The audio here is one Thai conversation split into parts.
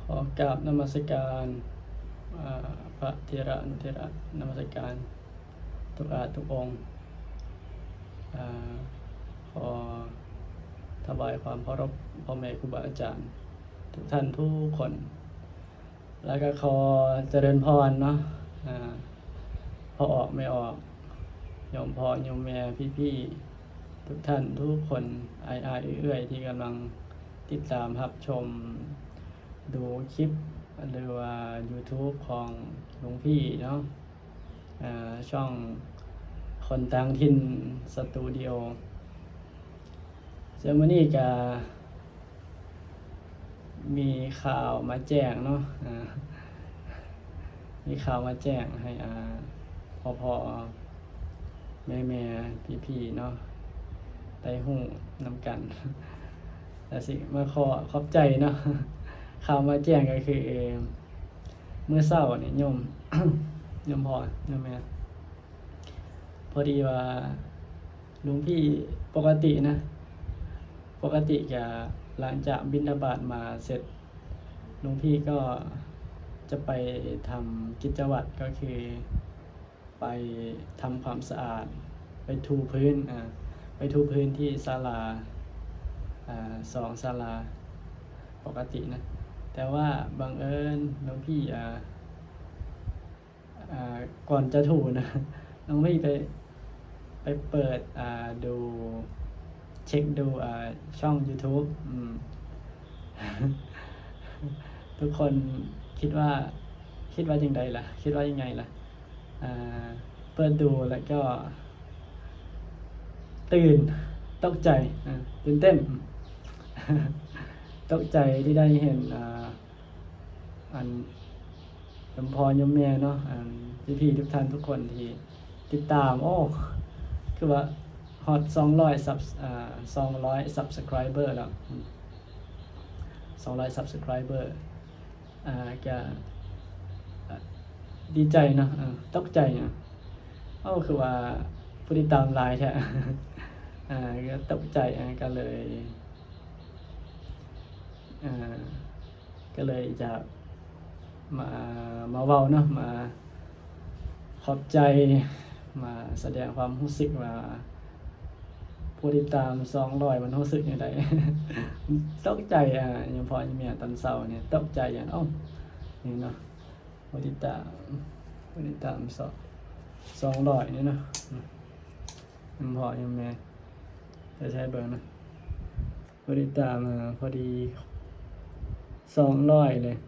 ขอกราบนมัสการพระเถระนุเถระนมัสการทุกอาทุกองค์ขอถวายความเคารพพ่อแม่ครูบาอาจารย์ทุกท่านทุกคน แล้วก็ขอเจริญพรเนาะพอออกไม่ออกโยมพ่อโยมแม่พี่ๆทุกท่านทุกคนเอื้อยที่กำลังติดตามรับชมดูคลิปหรือว่า YouTube ของหลวงพี่เนาะช่องคนต่างถิ่นสตูดิโอเจ้ามื้อนี้ก็มีข่าวมาแจ้งเนาะมีข่าวมาแจ้งให้พ่อแม่พี่ๆเนาะได้ฮู้นำกันแต่สิมาขอบใจเนาะข่าวมาแจ้งก็คือเมื่อเช้านี่โยม โยมพ่อโยมแม่พอดีว่าหลวงพี่ปกติจะหลังจากบิณฑบาตมาเสร็จหลวงพี่ก็จะไปทำกิจวัตรก็คือไปทำความสะอาดไปถูพื้นที่ศาลา2ศาลาปกตินะแต่ว่าบังเอิญหลวงพี่ก่อนจะถูนะหลวงพี่ไปเปิดดูเช็คดูช่อง YouTube ทุกคนคิดว่าอย่างไรล่ะคิดว่ายังไงล่ะเปิดดูแล้วก็ตื่นตกใจตื่นเต้น ตกใจที่ได้เห็นอันยมพอยมแม่เนาะพี่ทุกท่านทุกคนที่ติดตามโอ้คือว่าฮอต200 subscriber แล้ว200 subscriber ก็ดีใจเนาะตกใจเนาะคือว่าผู้ติดตามหลายแท้ ก็ตกใจก็เลยจะมาเว้าเนาะมาขอบใจมาแสดงความรู้สึกว่าผู้ติดตาม200มันรู้สึกอย่างไร ตกใจอย่างพออย่างเมียตอนเช้าเนี่ยตกใจอย่างนี่เนาะผู้ติดตาม200นี่เนาะอย่างพออย่างเมียจะใช้เบอร์นะผู้ติดตามพอดี200เลย200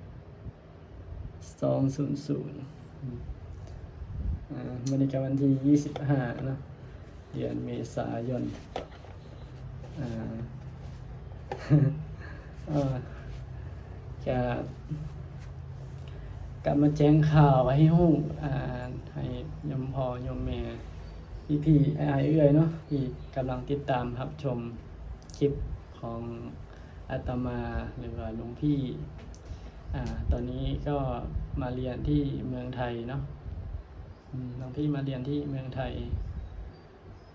วันนี้ก็วันที่25เนาะเดือนเมษายนจะกลับมาแจ้งข่าวให้ฮู้ให้โยมพ่อโยมแม่พี่เอื้อยเนาะที่กำลังติดตามรับชมคลิปของอาตมาหรือว่าหลวงพี่ตอนนี้ก็มาเรียนที่เมืองไทยเนาะหลวงพี่มาเรียนที่เมืองไทย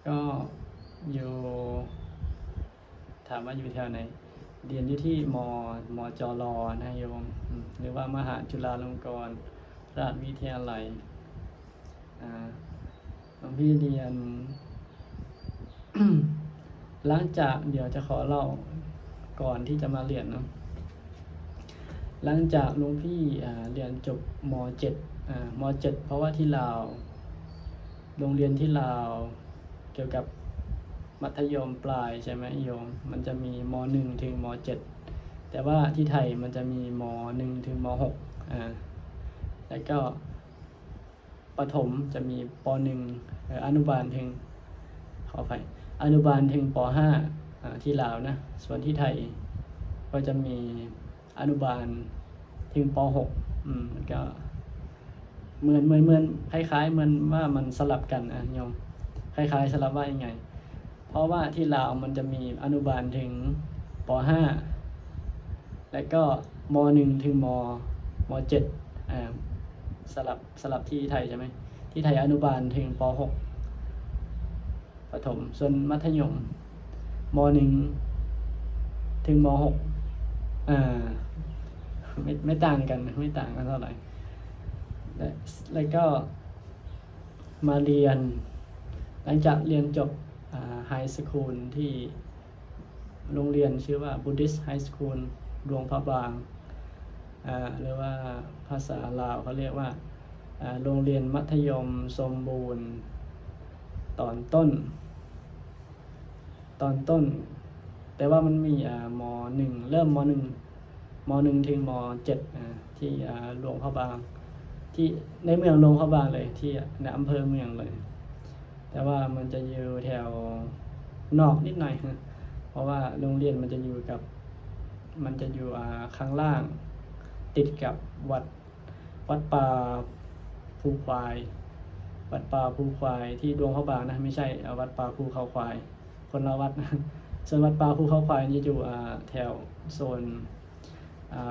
ก็อยู่ถามว่าอยู่แถวไหนเรียนอยู่ที่มจรนะโยมหรือว่ามหาจุฬาลงกรณราชวิทยาลัยหลวงพี่เรียน หลังจากเดี๋ยวจะขอเล่าก่อนที่จะมาเรียนเนาะหลังจากหลวงพี่เรียนจบม.7 เพราะว่าที่ลาวโรงเรียนที่ลาวเกี่ยวกับมัธยมปลายใช่ไหมโยมมันจะมีม.1 ถึงม.7 แต่ว่าที่ไทยมันจะมีม.1 ถึงม.6แล้วก็ประถมจะมีป.1 อนุบาลถึงขออภัยอนุบาลถึงป.5 ที่ลาวนะส่วนที่ไทยก็จะมีอนุบาลถึงป.6มันก็เหมือนคล้ายๆเหมือนว่ามันสลับกันโยมคล้ายๆสลับว่ายังไงเพราะว่าที่ลาวมันจะมีอนุบาลถึงป.5 และก็ม.1 ถึงม.7 สลับที่ไทยใช่ไหมที่ไทยอนุบาลถึงป.6 ประถมส่วนมัธยมม.1 ถึงม.6 ไม่ต่างกันเท่าไหร่แล้วก็มาเรียนหลังจากเรียนจบไฮสคูลที่โรงเรียนชื่อว่า Buddhist High School หลวงพระบางหรือว่าภาษาลาวเขาเรียกว่าโรงเรียนมัธยมสมบูรณ์ตอนต้น แต่ว่ามันมีม.1 เริ่มม.1 ถึงม.7ที่หลวงพระบางที่ในเมืองหลวงพระบางเลยที่ในอำเภอเมืองเลย แต่ว่ามันจะอยู่แถวนอกนิดหน่อยเพราะว่าโรงเรียนมันจะอยู่ข้างล่างติดกับวัดป่าภูควายที่หลวงพระบางนะไม่ใช่วัดป่าภูเขาควายคนละวัดนะส่วนวัดป่าภูเขาควายนี่อยู่แถวโซน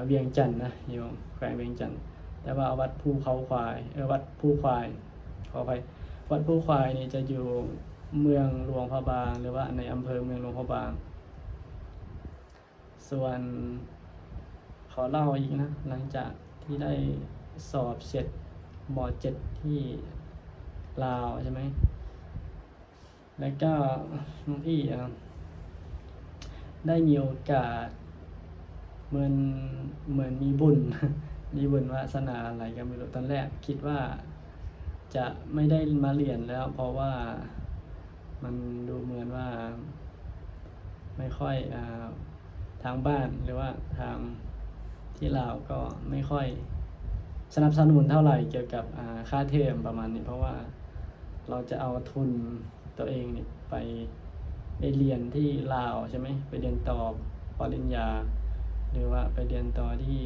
เวียงจันทน์นะอยู่แขวงเวียงจันทน์แต่ว่าวัดภูเขาควายวัดภูควายขออภัยวัดภูควายนี่จะอยู่เมืองหลวงพระบางหรือว่าในอำเภอเมืองหลวงพระบางส่วนขอเล่าอีกนะหลังจากที่ได้สอบเสร็จม.7 ที่ลาวใช่ไหมแล้วก็น้องพี่ได้มีโอกาสเหมือนมีบุญ มีบุญวาสนาอะไรก็ไม่รู้ตอนแรกคิดว่าจะไม่ได้มาเรียนแล้วเพราะว่ามันดูเหมือนว่าไม่ค่อยทางบ้านหรือว่าทางที่ลาวก็ไม่ค่อยสนับสนุนเท่าไหร่เกี่ยวกับค่าเทอมประมาณนี้เพราะว่าเราจะเอาทุนตัวเองนี่ไปเรียนที่ลาวใช่ไหมไปเรียนต่อปริญญาหรือว่าไปเรียนต่อที่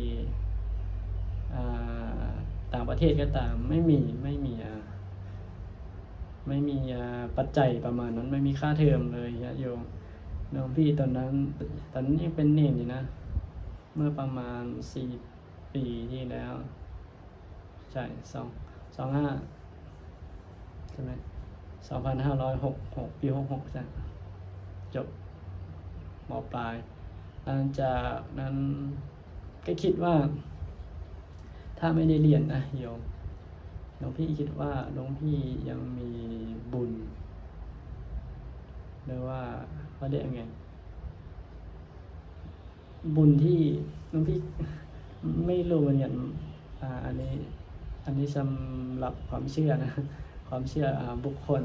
ต่างประเทศก็ตามไม่มีปัจจัยประมาณนั้นไม่มีค่าเทอมเลยโยมน้องพี่ตอนนั้นยังเป็นเนนอยู่นะเมื่อประมาณ4 ปีที่แล้วใช่25ใช่ไหม2566ปี66ใช่จบม.ปลายหลังจากนั้นก็คิดว่าถ้าไม่ได้เรียนนะโยมหลวงพี่คิดว่าหลวงพี่ยังมีบุญหรือว่าเขาเรียกยังไงบุญที่หลวงพี่ไม่รู้เหมือนกันอันนี้สำหรับความเชื่อนะความเชื่อบุคคล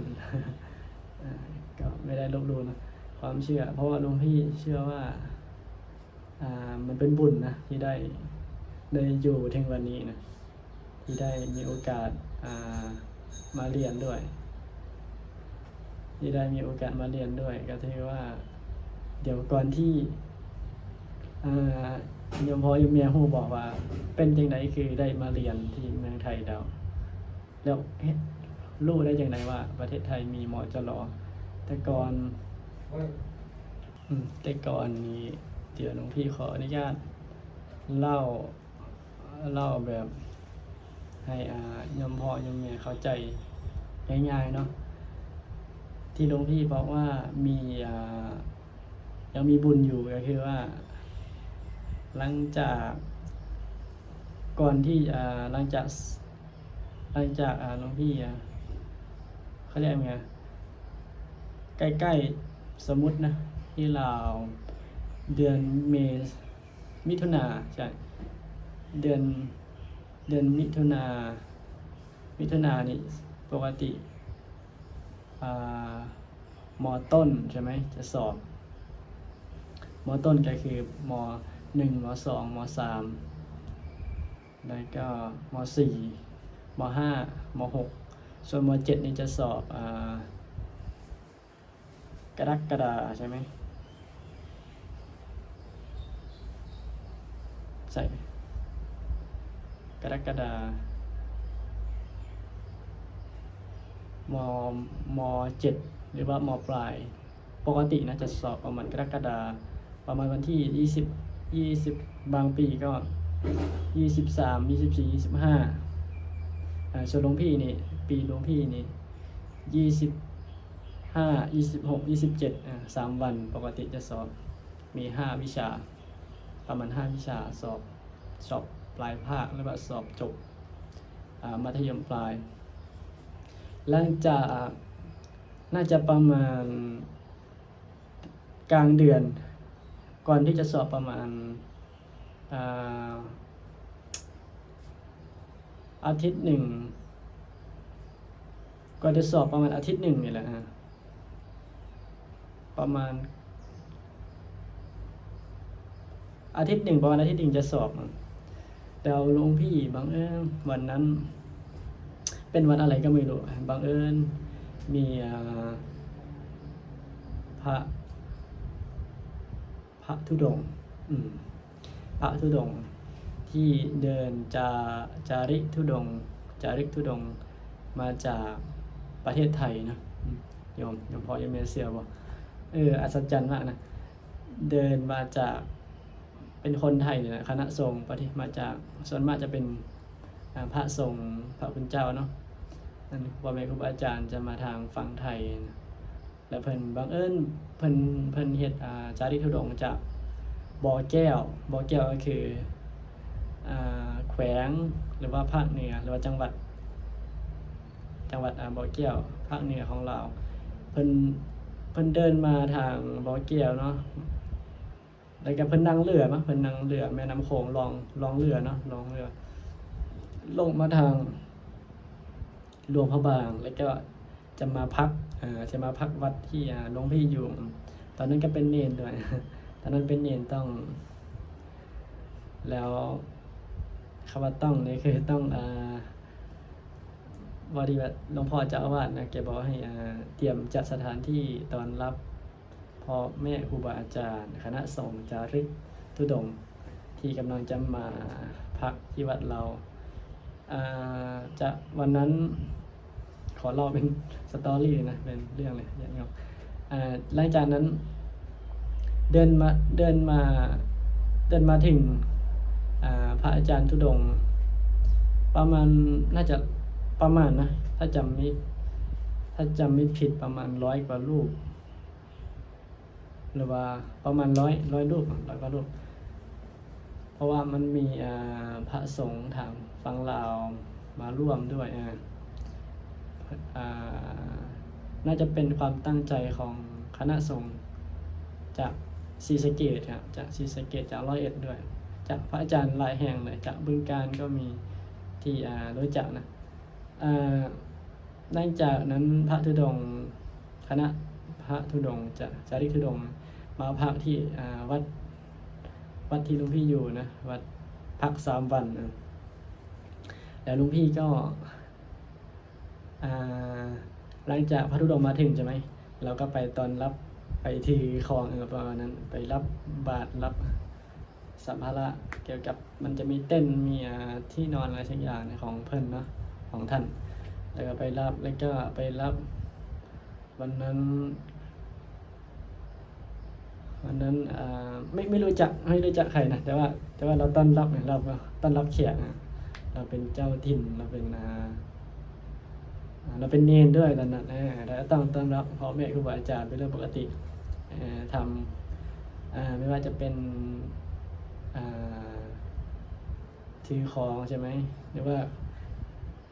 ก็ไม่ได้ลบหลู่นะความเชื่อเพราะว่าหลวงพี่เชื่อว่ามันเป็นบุญนะที่ได้อยู่ถึงวันนี้นะที่ได้มีโอกาสมาเรียนด้วยก็ถือว่าเดี๋ยวก่อนที่โยมพ่อโยมแม่ฮู้บอกว่าเป็นจังไดคือได้มาเรียนที่เมืองไทยแล้วรู้ได้จังไดว่าประเทศไทยมีมจร.แต่ก่อนนี้เดี๋ยวหลวงพี่ขออนุญาตเล่าแบบให้โยมพ่อโยมแม่เข้าใจง่ายๆเนาะที่หลวงพี่บอกว่ามียังมีบุญอยู่ก็คือว่าหลังจากก่อนที่หลังจากหลวงพี่เขาเรียกไงใกล้ๆสมมุตินะที่ลาวเดือนมิถุนาใช่เดือนมิถุนานี่ปกติม.ต้นใช่ไหมจะสอบม.ต้นก็คือม.1 ม.2 ม.3 แล้วก็ม.4 ม.5 ม.6 ส่วนม.7 นี่จะสอบกรกฎาใช่ไหมใช่กรกฎาม.7 หรือว่าม.ปลายปกตินะจะสอบประมาณกรกฎาประมาณวันที่20บางปีก็23 24 25ส่วนหลวงพี่นี่ปีหลวงพี่นี่25 26 27 3 วันปกติจะสอบมี5 วิชาประมาณ5 วิชาสอบ สอบปลายภาคหรือว่าสอบจบมัธยมปลายหลังจากน่าจะประมาณกลางเดือนก่อนที่จะสอบประมาณอาทิตย์หนึ่งก่อนจะสอบประมาณอาทิตย์หนึ่งนี่แหละประมาณอาทิตย์หนึ่งประมาณอาทิตย์หนึ่งจะสอบแต่หลวงพี่บังเอิญวันนั้นเป็นวันอะไรก็ไม่รู้บังเอิญมีพระธุดงค์พระธุดงค์ที่เดินจาริกธุดงค์มาจากประเทศไทยนะโยมพ่อโยมแม่เสียบอกอัศจรรย์มากนะเดินมาจากเป็นคนไทยเนี่ยนะคณะสงฆ์ประเทศมาจากส่วนมากจะเป็นพระสงฆ์พระคุณเจ้าเนาะนั่นพ่อแม่ครูบาอาจารย์จะมาทางฝั่งไทยนะแล้วเพิ่นบังเอิญเพิ่นเฮ็ดจาริกธุดงค์จากบ่อแก้วก็คือแขวงหรือว่าภาคเหนือหรือว่าจังหวัดบ่อแก้วภาคเหนือของเราเพิ่นเดินมาทางบ่อแก้วเนาะแล้วก็เพิ่นนั่งเรือแม่น้ำโขงลองเรือเนาะลงเรือลงมาทางหลวงพระบางแล้วก็จะมาพักวัดที่หลวงพี่อยู่ตอนนั้นก็เป็นเนรด้วยตอนนั้นเป็นเนรต้องแล้วคำว่าต้องนี่คือต้องบอดีแบบหลวงพ่อเจ้าอาวาสนะแกบอกให้เตรียมจัดสถานที่ตอนรับพ่อแม่ครูบาอาจารย์คณะสงฆ์จาริกธุดงค์ที่กำลังจะมาพักที่วัดเราจะวันนั้นขอเล่าเป็นสตอรี่นะเป็นเรื่องเลยอย่างเงี้ยหลังจากนั้นเดินมาถึงพระอาจารย์ธุดงค์ประมาณน่าจะประมาณนะถ้าจำไม่ผิดประมาณ100 กว่ารูปหรือว่าประมาณร้อยรูป100 กว่ารูปเพราะว่ามันมีพระสงฆ์ทางฝั่งลาวมาร่วมด้วยน่าจะเป็นความตั้งใจของคณะสงฆ์จากศรีสะเกษครับจากศรีสะเกษจาก101ด้วยจากพระอาจารย์หลายแห่งเลยจากบึงกาฬก็มีที่รู้จักนะหลังจากนั้นพระธุดงค์คณะพระธุดงค์จาริกธุดงค์มาพักที่วัดที่หลวงพี่อยู่นะวัดพัก3 วันนะแล้วหลวงพี่ก็หลังจากพระธุดงค์มาถึงใช่ไหมเราก็ไปตอนรับไปถือของประมาณนั้นไปรับบาตรรับสัมภาระเกี่ยวกับมันจะมีเต้นมีที่นอนอะไรสักอย่างของเพิ่นเนาะของท่านแล้วก็ไปรับวันนั้นไม่รู้จักใครนะแต่ว่าเราต้อนรับเนี่ยเราต้อนรับแขกเราเป็นเจ้าถิ่นเราเป็นเนรด้วยตอนนั้นแล้วต้องต้อนรับพ่อแม่ครูบาอาจารย์เป็นเรื่องปกติทำไม่ว่าจะเป็นถือของใช่ไหมหรือว่า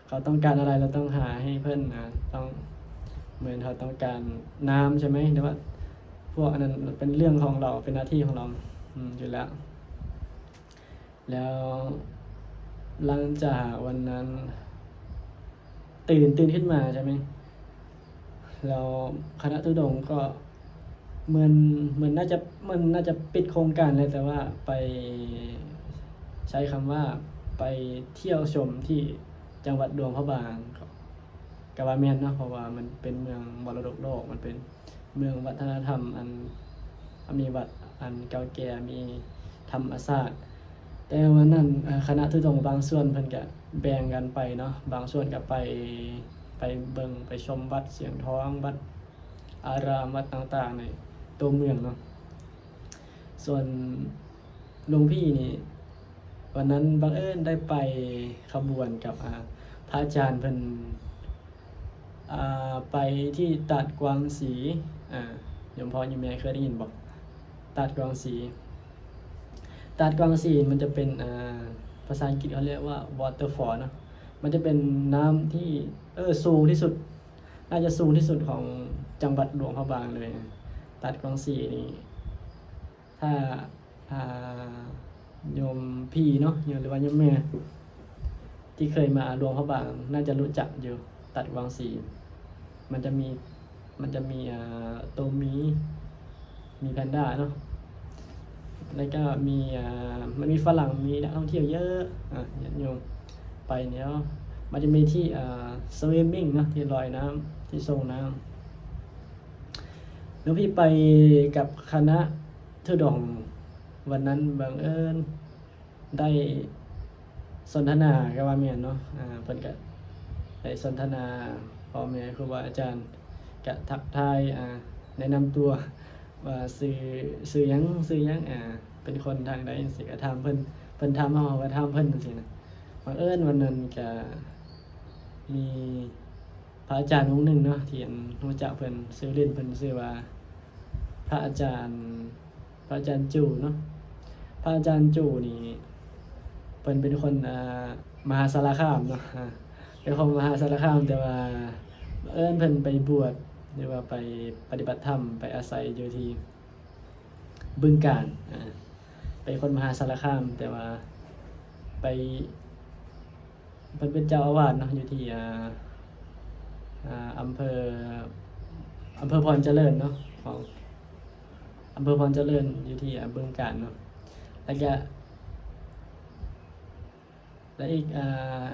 เขาต้องการอะไรเราต้องหาให้เพื่อนต้องเหมือนเขาต้องการน้ำใช่ไหมหรือว่าพวกอันนั้นเป็นเรื่องของเราเป็นหน้าที่ของเราอยู่แล้วหลังจากวันนั้นตื่นขึ้นมาใช่ไหมแล้วคณะธุดงค์ก็เหมือนน่าจะปิดโครงการเลยแต่ว่าไปใช้คำว่าไปเที่ยวชมที่จังหวัดหลวงพระบางกะว่าแม่นเนาะเพราะว่ามันเป็นเมืองมรดกโลกมันเป็นเมืองวัฒนธรรมอันมีวัดอันเก่าแก่มีธรรมศาสตร์แต่วันนั้นคณะธุดงค์บางส่วนเพิ่นก็แบ่งกันไปเนาะบางส่วนก็ไปเบิ่งไปชมวัดเสียงทองวัดอารามวัดต่างๆในตัวเมืองเนาะส่วนหลวงพี่นี่วันนั้นบังเอิญได้ไปขบวนกับพระอาจารย์เพิ่นไปที่ตัดกวางสีโยมพ่อโยมแม่เคยได้ยินบอกตัดกวางสี ตาดกวางซีมันจะเป็นภาษาอังกฤษเขาเรียกว่า waterfall เนาะมันจะเป็นน้ำที่สูงที่สุดน่าจะสูงที่สุดของจังหวัดหลวงพระบางเลยตาดกวางซีนี่ถ้าโยมพี่เนาะโยมหรือว่าโยมแม่ที่เคยมาหลวงพระบางน่าจะรู้จักอยู่ตาดกวางซีมันจะมีตัวมีแพนด้าเนาะแล้วก็มีมันมีฝรั่งมีนักท่องเที่ยวเยอะญาติโยมไปเนี่ยมันจะมีที่สวิมมิ่งเนาะที่ลอยน้ำที่ทรงน้ำแล้วพี่ไปกับคณะทุดงค์วันนั้นบังเอิญได้สนทนากับว่าแม่นเนาะเพิ่นก็ได้สนทนาพ่อแม่ครูบาอาจารย์ก็ทักทายแนะนำตัวว่าชื่อหยังเป็นคนทางใดจังซี่ก็ถามเพิ่นถามเฮาก็ถามเพิ่นจังซี่นะบังเอิญวันนั้นก็มีพระอาจารย์องค์หนึ่งเนาะที่รู้จักเพิ่นชื่อเล่นเพิ่นชื่อว่าพระอาจารย์จู่เนาะพระอาจารย์จู่นี่เพิ่นเป็นคนมหาสารคามเนาะเป็นคนมหาสารคามแต่ว่าบังเอิญเพิ่นไปบวชหรือว่าไปปฏิบัติธรรมไปอาศัยอยู่ที่บึงกาฬเป็นคนมหาสารคามแต่ว่าไปเพิ่นเป็นเจ้าอาวาสเนาะอยู่ที่อำเภอพรเจริญเนาะของอำเภอพรเจริญอยู่ที่บึงกาฬเนาะแล้วก็และอีก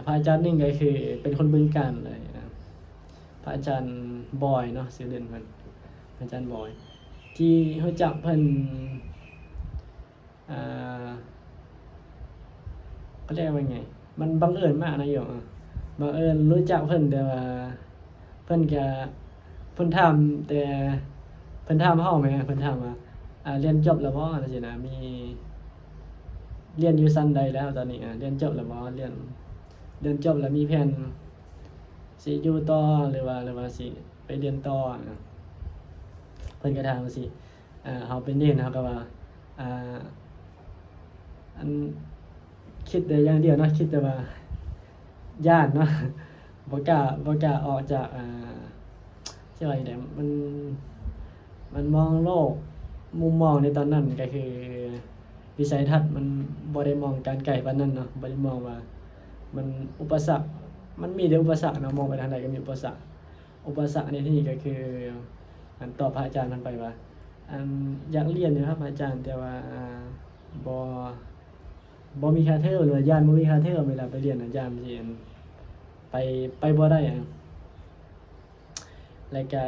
พระอาจารย์หนึ่งก็คือเป็นคนบึงกาฬเลยพระอาจารย์บอยเนาะชื่อเล่นเพิ่นอาจารย์บอยที่รู้จักเพิ่นเขาเรียกว่าไงมันบังเอิญมากนะโยมบังเอิญรู้จักเพิ่นแต่ว่าเพิ่นก็เพิ่นถามแต่เพิ่นถามเฮาแหมเพิ่นถามว่าเรียนจบแล้วบ่จังซี่นะมีเรียนอยู่ชั้นใดแล้วตอนนี้เรียนจบแล้วบ่เรียนจบแล้วมีแผนสิอยู่ต่อหรือว่าสิไปเรียนต่อเพิ่นก็ถามว่าสิเฮาเป็นเน้นเฮาก็ว่าอันคิดแต่อย่างเดียวเนาะคิดแต่ว่าย้านเนาะบ่กล้าออกจากสิว่าจังได๋มันมองโลกมุมมองในตอนนั้นก็คือวิสัยทัศน์มันบ่ได้มองการไกลปานนั้นเนาะบ่ได้มองว่ามันอุปสรรคมันมีแต่อุปสรรคเนาะมองไปทางใดก็มีอุปสรรคในที่นี้ก็คือตอบพระอาจารย์มันไปว่าอยากเรียนอยู่ครับอาจารย์แต่ว่าบ่มีค่าเทอมหรือว่าย้านบ่มีค่าเทอมเวลาไปเรียนอาจารย์สิไปบ่ได้แล้วก็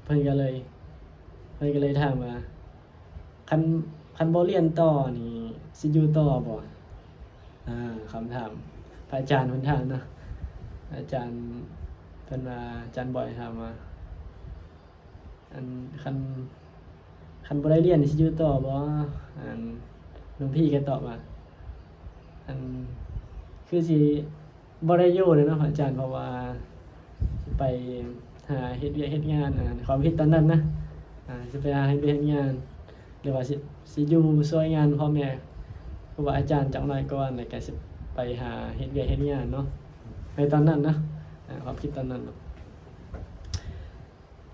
เพิ่นก็เลยถามว่าคันบ่เรียนต่อนี่สิอยู่ต่อบ่คำถามพระอาจารย์เพิ่นถามเนาะอาจารย์เพิ่นว่าอาจารย์บอยถามว่าคันบ่ได้เรียนนี่สิอยู่ต่อบ่หลวงพี่ก็ตอบว่าคือสิบ่ได้อยู่เลยเนาะพระอาจารย์เพราะว่าสิไปหาเฮ็ดเวียกเฮ็ดงานความคิดตอนนั้นนะสิไปหาเฮ็ดเวียกเฮ็ดงานหรือว่าสิอยู่ช่วยงานพ่อแม่ครูบาอาจารย์จักหน่อยก่อนแล้วก็สิไปหาเฮ็ดเวียกเฮ็ดงานเนาะในตอนนั้นนะความคิดตอนนั้นเนาะ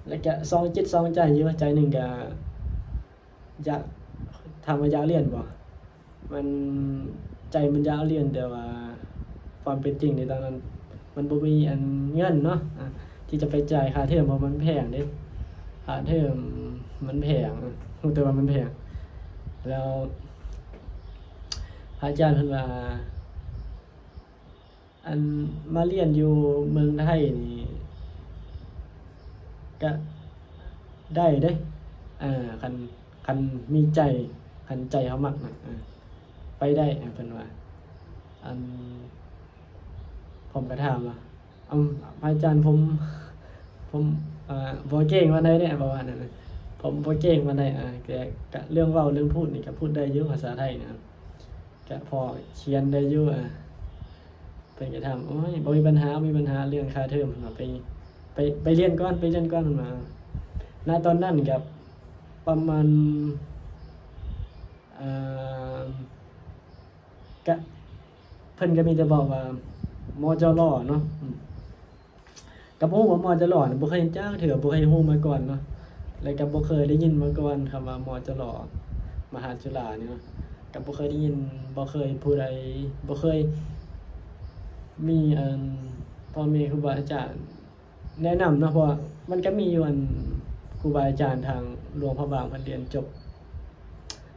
แล้วก็สองจิตสองใจอยู่ใจหนึงก็อยากถามว่าอยากเรียนบ่มันใจมันอยากเรียนแต่ว่าความเป็นจริงในตอนนั้นมันบ่มีเงินเนาะที่จะไปจ่ายค่าเทอมเพราะมันแพงเด้ค่าเทอมมันแพงรู้แต่ว่ามันแพงแล้วพระอาจารย์เพิ่นว่ามาเรียนอยู่เมืองไทยนี่ก็ได้เด้คันมีใจคันใจเฮามักน่ะไปได้เพิ่นว่าผมก็ถามว่าพระอาจารย์ผมบ่เก่งปานใดเนี่ยประมาณนั้นน่ะผมบ่เก่งปานใดแต่ก็เรื่องเว้าเรื่องพูดนี่ก็พูดได้อยู่ภาษาไทยนะครับก็พอเขียนได้อยู่เพิ่นก็ถามโอ้ยบ่มีปัญหาเรื่องค่าเทอมไปเรียนก่อนเพิ่นว่าณตอนนั้นก็ประมาณ ก็เพิ่นก็มีแต่บอกว่ามจรเนาะก็บ่ฮู้ว่ามจรน่ะบ่เคยเห็นจักเทื่อบ่เคยฮู้มาก่อนเนาะแล้วก็บ่เคยได้ยินมาก่อนคำว่ามจรมหาจุฬานี่เนาะก็บ่เคยได้ยินบ่เคยผู้ใดบ่เคยมีพ่อแม่ครูบาอาจารย์แนะนำเนาะเพราะว่ามันก็มีอยู่ครูบาอาจารย์ทางหลวงพระบางเพิ่นเรียนจบ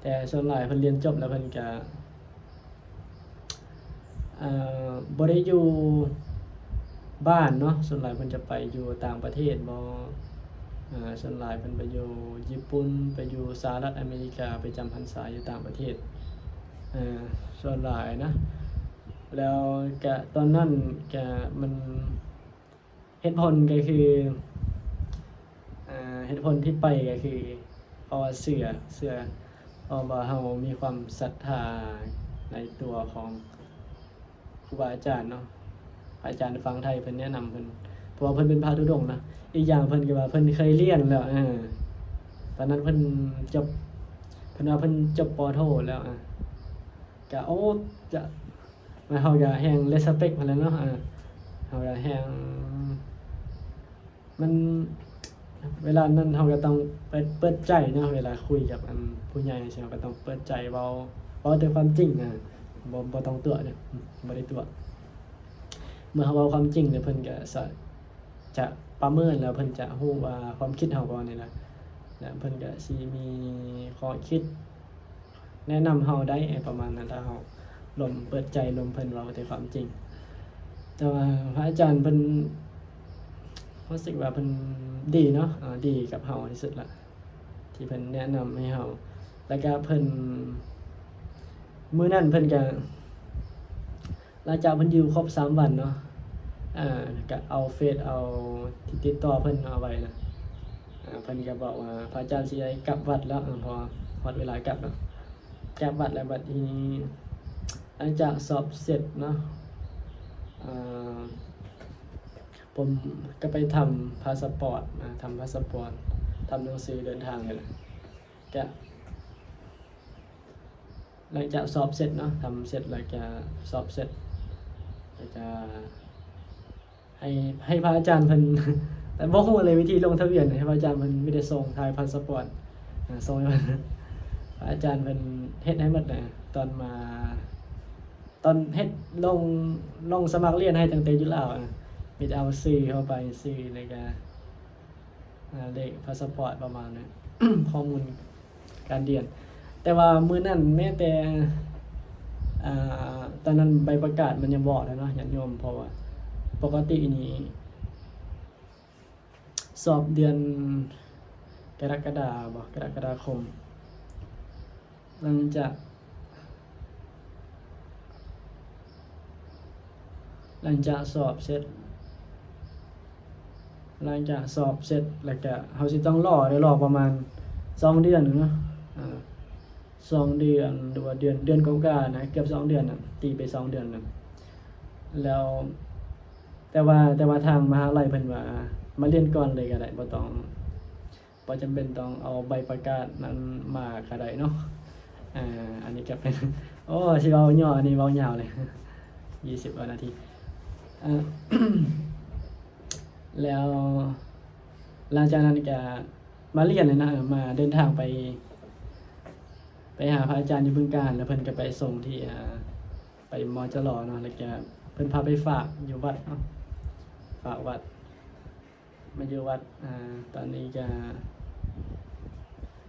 แต่ส่วนหลายเพิ่นเรียนจบแล้วเพิ่นก็บ่ได้อยู่บ้านเนาะส่วนหลายเพิ่นจะไปอยู่ต่างประเทศบ่ส่วนหลายเพิ่นไปอยู่ญี่ปุ่นไปอยู่สหรัฐอเมริกาไปจำพรรษาอยู่ต่างประเทศส่วนหลายนะแล้วก็ตอนนั้นก็มันเหตุผลก็คือเหตุผลที่ไปก็คือเพราะว่าเชื่อเพราะว่าเรามีความศรัทธาในตัวของครูบาอาจารย์เนาะอาจารย์ฟังไทยเพิ่นแนะนำเพิ่นเพราะว่าเพิ่นเป็นพระธุดงค์นะอีกอย่างเพิ่นก็ว่าเพิ่นเคยเรียนแล้วตอนนั้นเพิ่นจบเพิ่นว่าเพิ่นจบป.โทแล้วก็โอ้จะมาเฮาก็แฮง respect เพิ่นแหล้วเนาะเฮาก็แฮงมันเวลานั้นเฮาก็ต้องเปิดใจเนาะเวลาคุยกับผู้ใหญ่ใช่ก็ต้องเปิดใจเว้าแต่ความจริงบ่ต้องตัวเด้บ่ได้ตัวเมื่อเฮาเว้าความจริงเนี่ยเพิ่นก็จะประเมินแล้วเพิ่นจะฮู้ว่าความคิดเฮาบ่นี่ล่ะแล้วเพิ่นก็สิมีข้อคิดแนะนำเฮาได้ประมาณนั้นถ้าเฮาเปิดใจเพิ่นเว้าแต่ความจริงแต่ว่าพระอาจารย์เพิ่นรู้สึกว่าเพิ่นดีเนาะดีกับเฮาที่สุดละที่เพิ่นแนะนำให้เฮาแล้วก็เพิ่นมื้อนั้นเพิ่นก็หลังจากเพิ่นอยู่ครบ3วันเนาะก็เอาเฟซเอาที่ติดต่อเพิ่นเอาไว้นะเพิ่นก็บอกว่าพระอาจารย์สิได้กลับวัดแล้วพอฮอดเวลากลับแล้วกลับวัดแล้วบัดนี้หลังจากสอบเสร็จเนาะผมก็ไปทำพาสปอร์ตทำพาสปอร์ตทำหนังสือเดินทางเลยก็หลังจากสอบเสร็จเนาะทำเสร็จแล้วก็สอบเสร็จก็จะให้พระอาจารย์เพิ่น แต่บ่ฮู้เลยวิธีลงทะเบียนให้พระอาจารย์เพิ่นมีแต่ส่งถ่ายพาสปอร์ตส่งให้มันพระอาจารย์เพิ่นเฮ็ดให้หมดน่ะตอนเฮ็ดลงสมัครเรียนให้ตั้งแต่อยู่ลาวมีแต่เอาชื่อเข้าไปชื่อแล้วก็เลขพาสปอร์ตประมาณนั้น ข้อมูลการเรียนแต่ว่ามื้อนั้นแม้แต่ตอนนั้นใบประกาศมันยังบอกเลยเนาะญาติโยมเพราะว่าปกตินี่สอบเดือนกรกฎาคมหลังจากสอบเสร็จแล้วก็เฮาสิต้องรอประมาณ2เดือนเนาะ2เดือนหรือว่าเดือนกว่าๆนะเกือบ2เดือนน่ะตีไป2เดือนน่ะแล้วแต่ว่าทางมหาวิทยาลัยเพิ่นว่ามาเรียนก่อนเลยก็ได้บ่จำเป็นต้องเอาใบประกาศนั้นมาก็ได้เนาะอันนี้ก็เป็นโอ้สิเว้าย่ออันนี้เว้ายาวเลย20กว่านาทีแล้วหลังจากนั้นก็มาเรียนเลยนะมาเดินทางไปหาพระอาจารย์อยู่บึงกาฬแล้วเพิ่นก็ไปส่งที่ไปมจรเนาะแล้วก็เพิ่นพาไปฝากอยู่วัดเนาะฝากวัดมาอยู่วัดตอนนี้ก็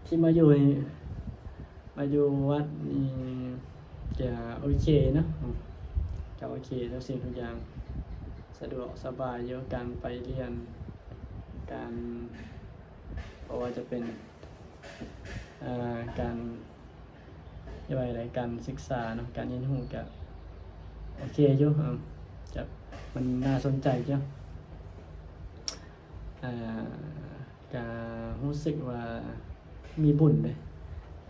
ที่มาอยู่วัดนี่จะโอเคเนาะก็โอเคทุกสิ่งทุกอย่างสะดวกสบายอยู่การไปเรียนการเพราะว่าจะเป็นการการศึกษาเนาะการเรียนรู้ก็โอเคอยู่จะมันน่าสนใจจ้ะก็รู้สึกว่ามีบุญเลย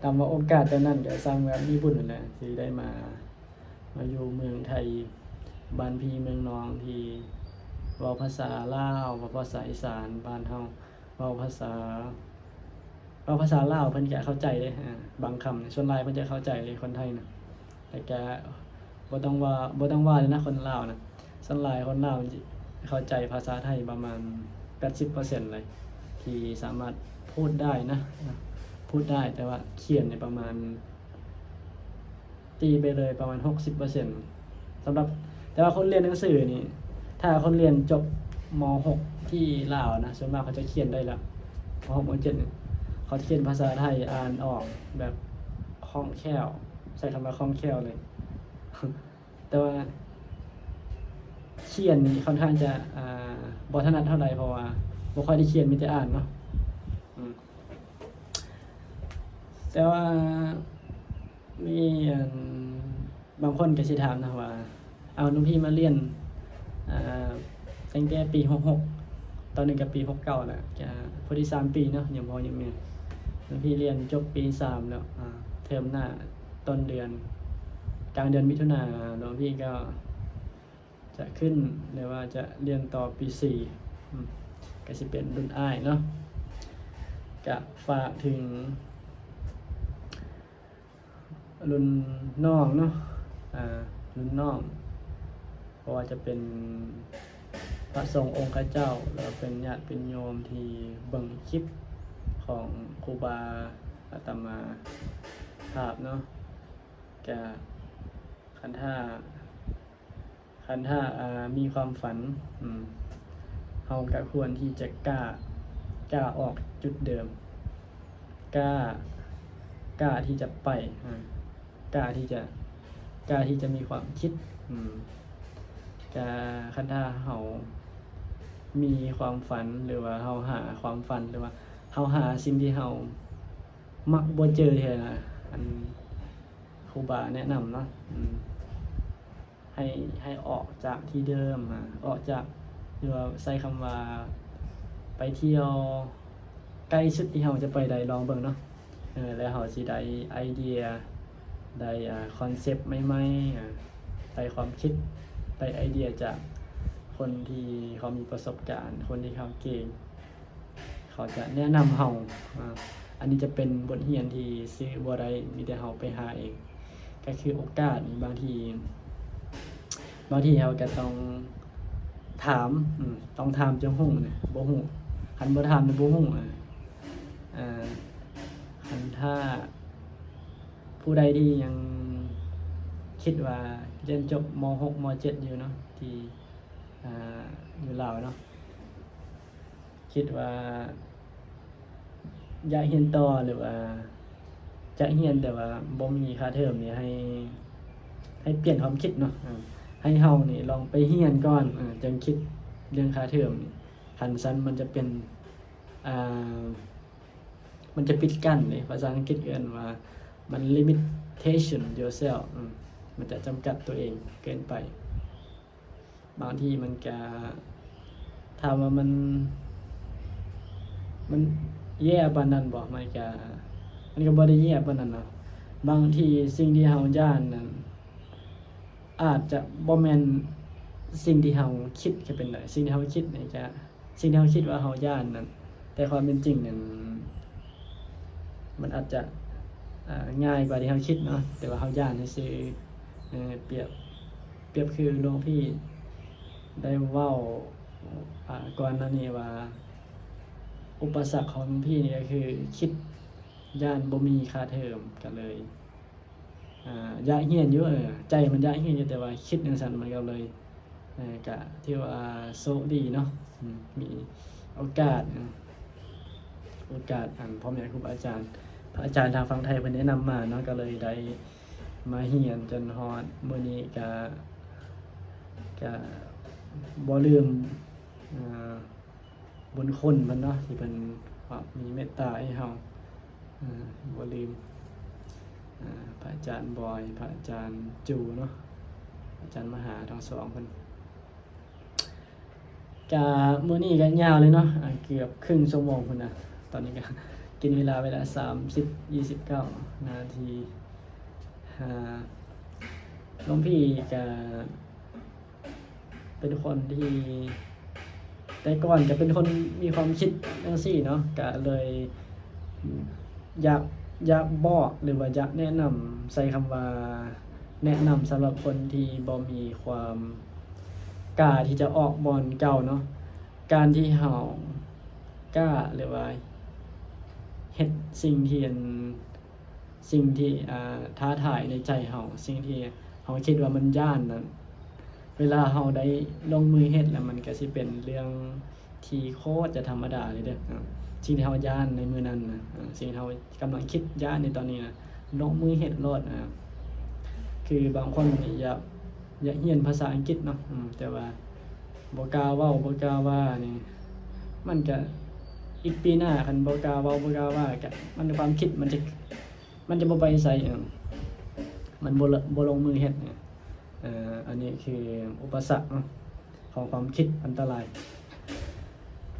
ตามว่าโอกาสตอนนั้นก็สร้างว่ามีบุญนั่นแหละที่ได้มาอยู่เมืองไทยบ้านพี่เมืองน้องที่เว้าภาษาลาวเว้าภาษาอีสานบ้านเฮาเว้าภาษาลาวเพิ่นก็เข้าใจเด้บางคำส่วนหลายเพิ่นจะเข้าใจเลยคนไทยน่ะแต่ก็ บ่ต้องว่าเลยนะคนลาวนะส่วนหลายคนลาวเข้าใจภาษาไทยประมาณ 80%เลยที่สามารถพูดได้นะพูดได้แต่ว่าเขียนในประมาณตีไปเลยประมาณ 60%สำหรับแต่ว่าคนเรียนหนังสือนี่ถ้าคนเรียนจบม.6 ที่ลาวนะส่วนมากเขาจะเขียนได้แล้วม.6 ม.7เนี่ยเขาเขียนภาษาไทยอ่านออกแบบคล่องแคล่วใช้คำว่าคล่องแคล่วเลย แต่ว่าเขียนนี่ค่อนข้างจะบ่ถนัดเท่าใดเพราะว่าบ่ค่อยได้เขียนมีแต่อ่านเนาะแต่ว่ามีบางคนก็สิถามนะว่าเอาหลวงพี่มาเรียนตั้งแต่ปี66ตอนนี้ก็ปี69แล้วก็พอดี3ปีเนาะยังพอยังแม่หลวงพี่เรียนจบปี3แล้วเทอมหน้าต้นเดือนกลางเดือนมิถุนายนหลวงพี่ก็จะขึ้นหรือว่าจะเรียนต่อปี4ก็สิเป็นรุ่นอ้ายเนาะก็ฝากถึงรุ่นน้องเนาะรุ่นน้องเพราะว่าจะเป็นพระสงฆ์องค์ข้าเจ้าแล้วเป็นญาติเป็นโยมที่เบิ่งคลิปของครูบาอาตมาภาพเนาะแกคันท่ามีความฝันเฮาก็ควรที่จะกล้าออกจุดเดิมกล้าที่จะไปกล้าที่จะมีความคิดคันท่าเฮามีความฝันหรือว่าเฮาหาความฝันหรือว่าเฮาหาสิ่งที่เฮามักบ่เจอแท้นะอันครูบาแนะนำเนาะให้ออกจากที่เดิมออกจากหรือว่าใช้คำว่าไปเที่ยวใกล้สุดที่เฮาจะไปได้ลองเบิ่งเนาะแล้วเฮาสิได้ไอเดียได้คอนเซปต์ใหม่ๆได้ความคิดได้ไอเดียจากคนที่เขามีประสบการณ์คนที่เขาเก่งเขาจะแนะนำเฮาอันนี้จะเป็นบทเรียนที่ซื้อบ่ได้มีแต่เฮาไปหาเองก็คือโอกาสบางทีเฮาก็ต้องถามจังฮู้นะบ่ฮู้คันบ่ถามนี่บ่ฮู้คันถ้าผู้ใดที่ยังคิดว่าเรียนจบม.6 ม.7 อยู่เนาะที่อยู่ลาวเนาะคิดว่าอยากเรียนต่อหรือว่าจะเรียนแต่ว่าบ่มีค่าเทอมนี่ให้เปลี่ยนความคิดเนาะให้เฮานี่ลองไปเรียนก่อนจังคิดเรื่องค่าเทอมนี่คันซั้นมันจะเป็นมันจะปิดกั้นเลยภาษาอังกฤษเอิ้นว่ามัน limitation yourself มันจะจำกัดตัวเองเกินไปบางทีมันก็ถามว่ามันแย่ปานนั้นบ่มันก็บ่ได้แย่ปานนั้นเนาะบางทีสิ่งที่เฮาย้านนั้นอาจจะบ่แม่นสิ่งที่เฮาคิดก็เป็นได้สิ่งที่เฮาคิดนี่จะสิ่งที่เฮาคิดว่าเฮาย้านนั้นแต่ความเป็นจริงนั้นมันอาจจะง่ายกว่าที่เฮาคิดเนาะแต่ว่าเฮาย้านซื่อเปรียบคือหลวงพี่ได้เว้าก่อนหน้านี้ว่าอุปสรรคของหลวงพี่นี่ก็คือคิดย้านบ่มีค่าเทอมก็เลยอยากเรียนอยู่ใจมันอยากเรียนอยู่แต่ว่าคิดจังซั่นมันก็เลยก็ที่ว่าโชคดีเนาะมีโอกาสพ่อแม่ครูบาอาจารย์พระอาจารย์ทางฝั่งไทยเพิ่นแนะนำมาเนาะก็เลยได้มาเรียนจนฮอดมื้อนี้ก็บ่ลืมบุญคุณเพิ่นเนาะที่เพิ่นมีเมตตาให้เฮาบ่ลืมพระอาจารย์บอยพระอาจารย์จูเนาะอาจารย์มหาทั้งสองเพิ่นก็มื้อนี้ก็ยาวเลยเนาะเกือบครึ่งชั่วโมงพุ่นน่ะตอนนี้ก็กินเวลาไปแล้ว29 นาทีหลวงพี่ก็เป็นคนที่แต่ก่อนก็เป็นคนมีความคิดจังซี่เนาะก็เลยอยากบอกหรือว่าอยากแนะนำใส่คำว่า แนะนำสำหรับคนที่บ่มีความกล้าที่จะออกบอนเก่าเนาะการที่เฮากล้าหรือว่าเฮ็ดสิ่งที่ท้าทายในใจเฮาสิ่งที่เฮาคิดว่ามันย้านนั้นเวลาเฮาได้ลงมือเฮ็ดแล้วมันก็สิเป็นเรื่องที่โคตรจะธรรมดาเลยเด้อสิ่งที่เฮาย้านในมื้อนั้นนะสิ่งที่เฮากำลังคิดย้านในตอนนี้นะลงมือเฮ็ดโลดนะครับคือบางคนนี่อยากเรียนภาษาอังกฤษเนาะแต่ว่าบ่กล้าเว้าบ่กล้าว่านี่มันก็อีกปีหน้าคันบ่กล้าเว้าบ่กล้าว่าก็มันความคิดมันจะบ่ไปไสมันบ่ลงมือเฮ็ดเนี่ยอันนี้คืออุปสรรคเนาะของความคิดอันตราย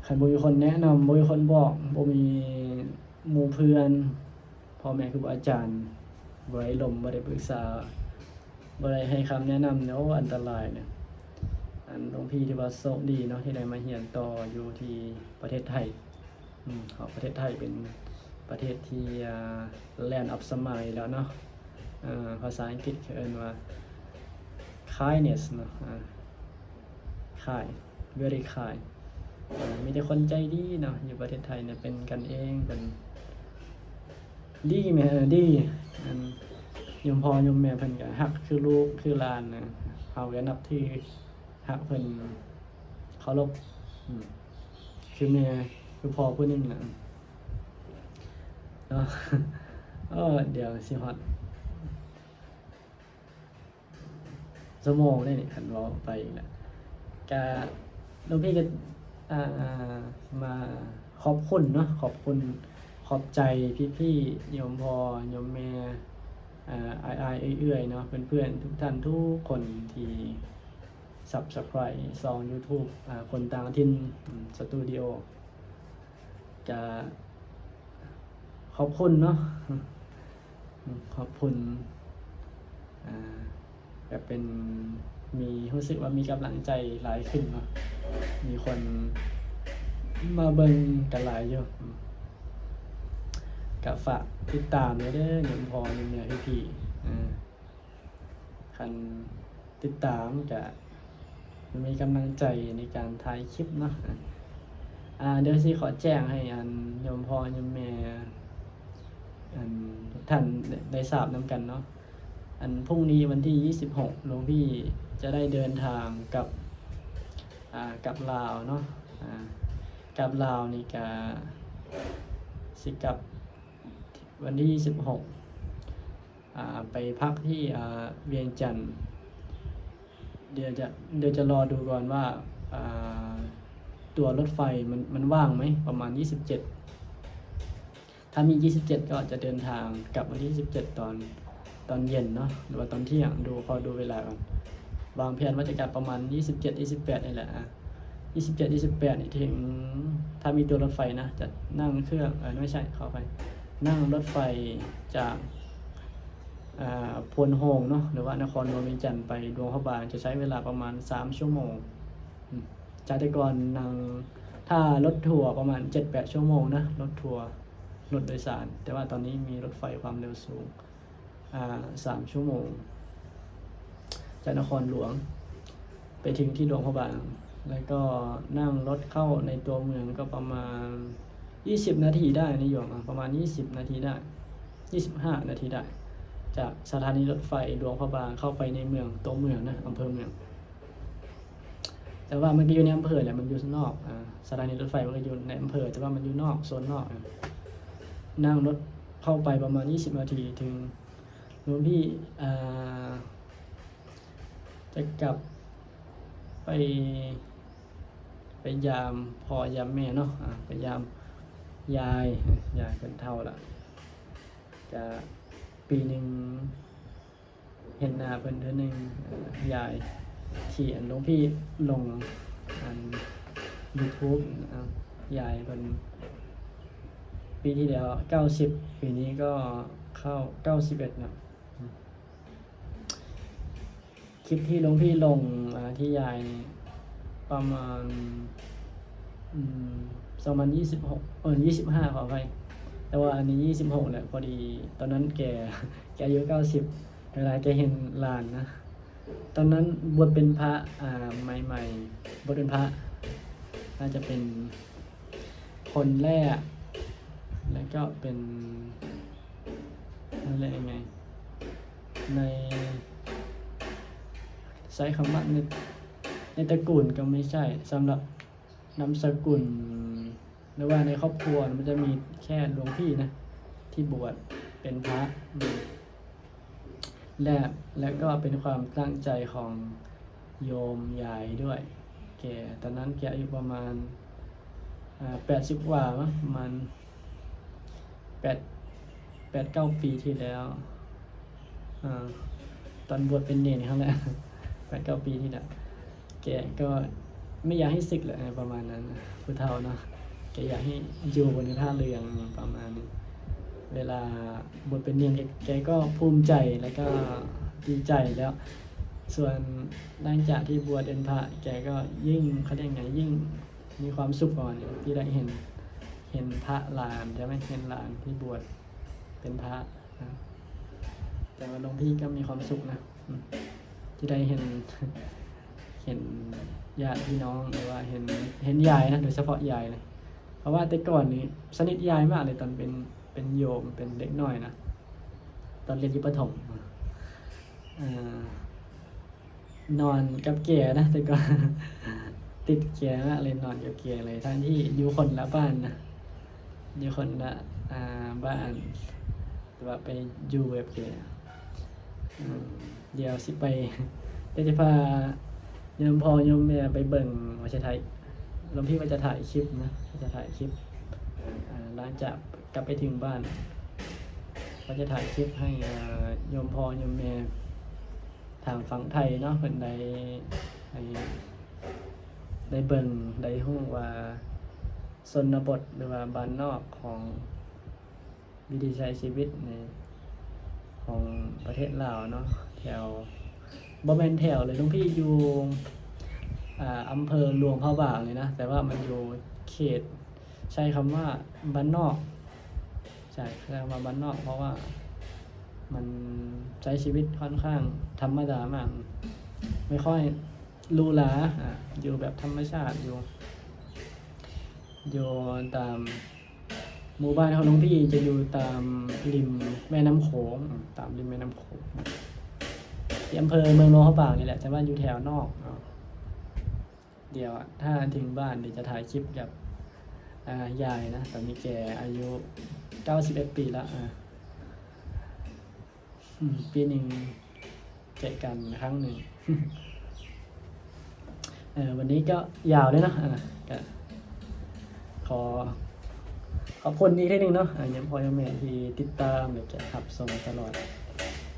คันบ่มีคนแนะนำบ่มีคนบอกบ่มีหมู่เพื่อนพ่อแม่ครูบาอาจารย์บ่ได้ล้มบ่ได้ปรึกษาบ่ได้ให้คำแนะนำเนี่ยโอ้อันตรายเนี่ยหลวงพี่ที่ว่าโชคดีเนาะที่ได้มาเรียนต่ออยู่ที่ประเทศไทยประเทศไทยเป็นประเทศที่land of สมัยแล้วเนาะภาษาอังกฤษเขาเอิ้นว่า kindness เนาะkind very kind มีแต่คนใจดีเนาะอยู่ประเทศไทยเนี่ยเป็นกันเองเป็นดีแม่ดียมพ่อยมแม่เพิ่นก็ฮักคือลูกคือหลานนะเฮาก็นับถือฮักเพิ่นเคารพคือแม่คือพ่อผู้หนึงน่ะเนาะเดี๋ยวสิฮอดชั่วโมงได้นี่คันเว้าไปอีกแล้วก็หลวงพี่ก็มาขอบคุณเนาะขอบใจพี่ๆโยมพ่อโยมแม่อายๆเอื้อยๆเนาะเพื่อนๆทุกท่านทุกคนที่ Subscribe ช่อง YouTube คนต่างถิ่นสตูดิโอจะขอบคุณเนาะขอบคุณแบบเป็นมีรู้สึกว่ามีกำลังใจหลายขึ้นเนาะมีคนมาเบิ่งกันหลายอยู่ก็ฝากติดตามเด้อโยมพ่อโยมแม่พี่คันติดตามจะมีกำลังใจในการถ่ายคลิปเนาะเดี๋ยวสิขอแจ้งให้โยมพ่อโยมแม่ทุกท่านได้ทราบนำกันเนาะพรุ่งนี้วันที่26หลวงพี่จะได้เดินทางกับลาวเนาะกับลาวนี่ก็สิกลับวันที่26ไปพักที่เวียงจันทร์เดี๋ยวจะรอดูก่อนว่าตัวรถไฟมันว่างไหมประมาณ27ถ้ามี27ก็จะเดินทางกลับวันที่17ตอนเย็นเนาะหรือว่าตอนเที่ยงขอดูเวลาก่อนวางแผนว่าจะกลับประมาณ27-28นี่แหละ27-28นี่ถึงถ้ามีตัวรถไฟนะจะนั่งเครื่องไม่ใช่ขอไปนั่งรถไฟจากพวนโฮงเนาะหรือว่านครหลวงเวียงจันทร์ไปดวงพระบางจะใช้เวลาประมาณ3ชั่วโมงจากแต่ก่อนนั่งถ้ารถทัวร์ประมาณ 7-8 ชั่วโมงนะรถทัวร์รถโดยสารแต่ว่าตอนนี้มีรถไฟความเร็วสูง3 ชั่วโมงจากนครหลวงไปถึงที่หลวงพระบางแล้วก็นั่งรถเข้าในตัวเมืองก็ประมาณ20 นาทีได้นิยมประมาณ20 นาทีได้25 นาทีได้จากสถานีรถไฟหลวงพระบางเข้าไปในเมืองตัวเมืองนะอำเภอเมืองแต่ว่ามันก็อยู่ในอำเภอแหละมันอยู่นอกสถานีรถไฟมันก็อยู่ในอำเภอแต่ว่ามันอยู่นอกโซนนอกนั่งรถเข้าไปประมาณ20 นาทีถึงหลวงพี่จะกลับไปยามพ่อยามแม่เนาะไปยามยายเป็นเท่าละจะปีหนึ่งเห็นหน้าเพิ่นเทื่อนึงยายที่หลวงพี่ลงYouTube ยายเพิ่นปีที่แล้ว90ปีนี้ก็เข้า91เนาะคลิปที่หลวงพี่ลงที่ยายประมาณ2026 25ขออภัยแต่ว่าอันนี้26แหละพอดีตอนนั้นแกอายุ90 เวลาแกเห็นหลานนะตอนนั้นบวชเป็นพระใหม่ๆบวชเป็นพระน่าจะเป็นคนแรกแล้วก็เป็นอะไรยังไงในใช้คำว่าในตระกูลก็ไม่ใช่สำหรับนามสกุลหรือว่าในครอบครัวมันจะมีแค่หลวงพี่นะที่บวชเป็นพระและก็เป็นความตั้งใจของโยมยายด้วยแกตอนนั้นแกอายุประมาณ80กว่ามั้งประมาณ8-9 ปีที่แล้วตอนบวชเป็นเนรครับแหละ8-9 ปีที่แล้วแกก็ไม่อยากให้ศึกเลยประมาณนั้นผู้เฒ่าเนาะแกอยากให้อยู่บนท่าเรืองประมาณนี้เวลาบวชเป็นเนรแกก็ภูมิใจแล้วก็ดีใจแล้วส่วนหลังจากที่บวชเป็นพระแกก็ยิ่งเขาเรียกไงยิ่งมีความสุขก่อนที่ได้เห็นพระหลานใช่ไหมเห็นหลานที่บวชเป็นพระนะแต่ว่าหลวงพี่ก็มีความสุขนะที่ได้เห็นญาติพี่น้องหรือว่าเห็นยายนะโดยเฉพาะยายเลยเพราะว่าแต่ก่อนนี้สนิทยายมากเลยตอนเป็นโยมเป็นเด็กน้อยนะตอนเรียนอยู่ประถมนอนกับแกนะแต่ก็ติดแกมากเลยนอนกับแกเลยทั้งที่อยู่คนละบ้านนะอยู่คนละบ้านแต่ว่าไปอยู่แบบแกเดี๋ยวสิไปจะพาโยมพ่อโยมแม่ไปเบิ่งว่าจะถ่ายหลวงพี่ว่าจะถ่ายคลิปนะจะถ่ายคลิปหลังจากกลับไปถึงบ้านก็จะถ่ายคลิปให้โยมพ่อโยมแม่ทางฝั่งไทยเนาะเพิ่นได้เบิ่งได้ฮู้ว่าชนบทหรือว่าบ้านนอกของวิถีใช้ชีวิตในของประเทศลาวเนาะแถวบ่แม่นแถวเลยหลวงพี่อยู่อำเภอหลวงพระบางเลยนะแต่ว่ามันอยู่เขตใช้คำว่าบ้านนอกใช่ใช้คำว่าบ้านนอกเพราะว่ามันใช้ชีวิตค่อนข้างธรรมดามากไม่ค่อยหรูหราอยู่แบบธรรมชาติอยู่ตามหมู่บ้านของหลวงพี่จะอยู่ตามริมแม่น้ำโขงตามริมแม่น้ำโขงที่อำเภอเมืองหลวงพระบางนี่แหละแต่ว่าอยู่แถวนอกเดี๋ยวถ้าถึงบ้านเดี๋ยวจะถ่ายคลิปกับยายนะตอนนี้แกอายุ91 ปีแล้วปีหนึ่งเจอกันครั้งหนึ่ง วันนี้ก็ยาวเลยเนาะก็ขอบคุณอีกทีหนึ่งเนาะยังพอยังแม่ที่ติดตามแบบจะขับส่งตลอด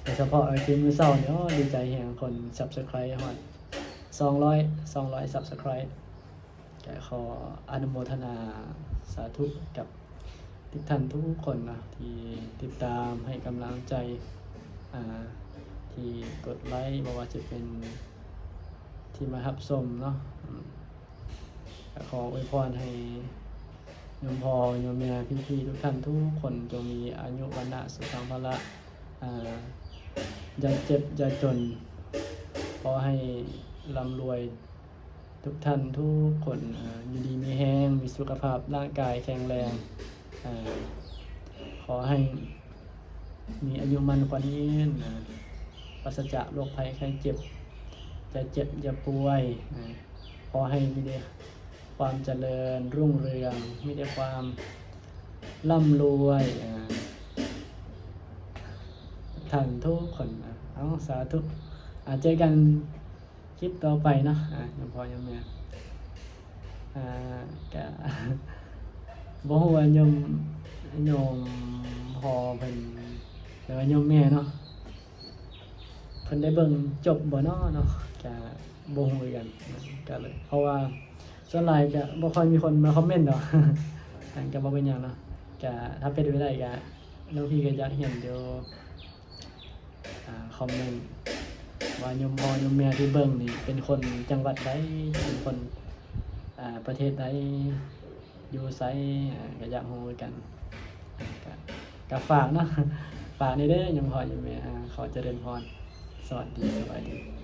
โดยเฉพาะทีมมือเศร้าเนี่ยดีใจแห่งคน Subscribe ฮอด200 Subscribe ก็ขออนุโมทนาสาธุกับทุกท่านทุกคนนะที่ติดตามให้กำลังใจที่กดไลค์บอกว่าจะเป็นที่มารับชมเนาะขออวยพรให้โยมพ่อโยมแม่พี่ๆทุกท่านทุกคนจงมีอายุวรรณะสุขภาพอย่าเจ็บอย่าจนขอให้ร่ำรวยทุกท่านทุกคนมีดีมีแห้งมีสุขภาพร่างกายแข็งแรงขอให้มีอายุมันกว่านี้ปราศจากโรคภัยไข้เจ็บจะเจ็บอย่าป่วยขอให้มีแต่ความเจริญรุ่งเรืองมีแต่ความร่ำรวยท่านทุกคนเอาสาธุเจอกันคลิปต่อไปเนาะยังพอยังแม่ก็บ่ฮู้ว่าโยมพอเพิ่นหรือว่าโยมแม่เนาะเพิ่นได้เบิ่งจบบ่เนาะก็บ่ฮู้กันก็เลยเพราะว่าส่วนหลายก็บ่ค่อยมีคนมาคอมเมนต์ดอกก็บ่เป็นหยังเนาะก็ถ้าเป็นไปได้ก็หลวงพี่ก็อยากเห็นอยู่คอมเมนต์ว่าโยมพ่อโยมแม่ที่เบิ่งนี่เป็นคนจังหวัดใดเป็นคนประเทศใดอยู่ไสก็อยากรู้กันก็ฝากเนาะฝ ฝากในเด้อยมพ่อยมแม่ขอเจริญพรสวัสดีสวัสดี